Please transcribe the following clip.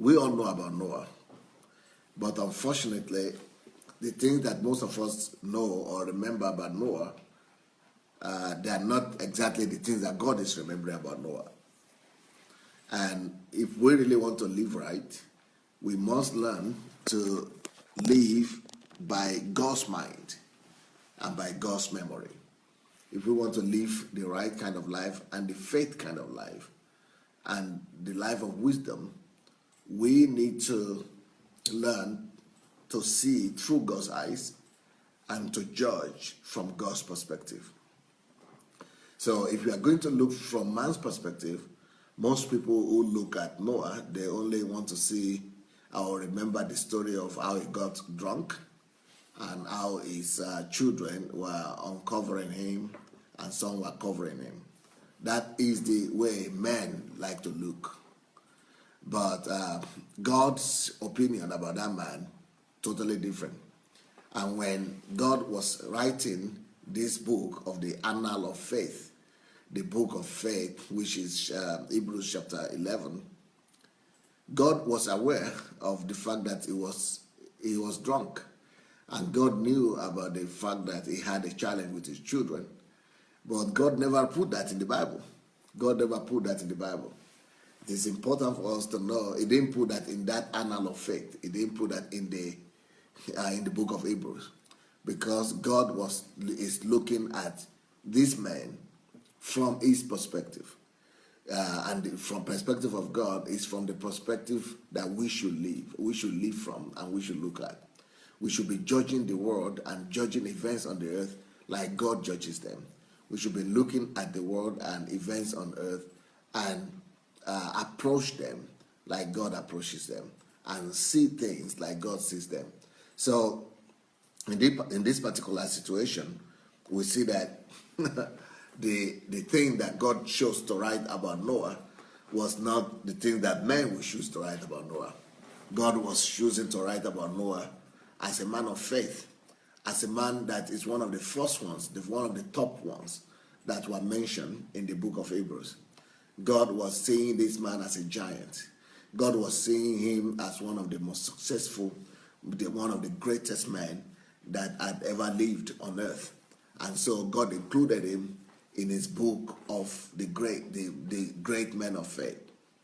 We all know about Noah, but unfortunately, the things that most of us know or remember about Noah, they are not exactly the things that God is remembering about Noah. And if we really want to live right, we must learn to live by God's mind and by God's memory. If we want to live the right kind of life and the faith kind of life and the life of wisdom, we need to learn to see through God's eyes and to judge from God's perspective. So if you are going to look from man's perspective, most people who look at Noah, they only want to see or remember the story of how he got drunk and how his children were uncovering him and some were covering him. That is the way men like to look. But God's opinion about that man, totally different. And when God was writing this book of the Annal of Faith, the book of faith, which is Hebrews chapter 11, God was aware of the fact that he was drunk. And God knew about the fact that he had a challenge with his children. But God never put that in the Bible. God never put that in the Bible. It is important for us to know he didn't put that in that annal of faith. He didn't put that in the book of Hebrews. Because God is looking at this man from his perspective. And from perspective of God is from the perspective that we should live from and we should look at. We should be judging the world and judging events on the earth like God judges them. We should be looking at the world and events on earth and approach them like God approaches them and see things like God sees them. So in this particular situation, we see that the thing that God chose to write about Noah was not the thing that men would choose to write about Noah. God was choosing to write about Noah as a man of faith, as a man that is one of the first ones, one of the top ones that were mentioned in the book of Hebrews. God was seeing this man as a giant. God was seeing him as one of the most successful, one of the greatest men that had ever lived on earth. And so God included him in his book of the great men of faith.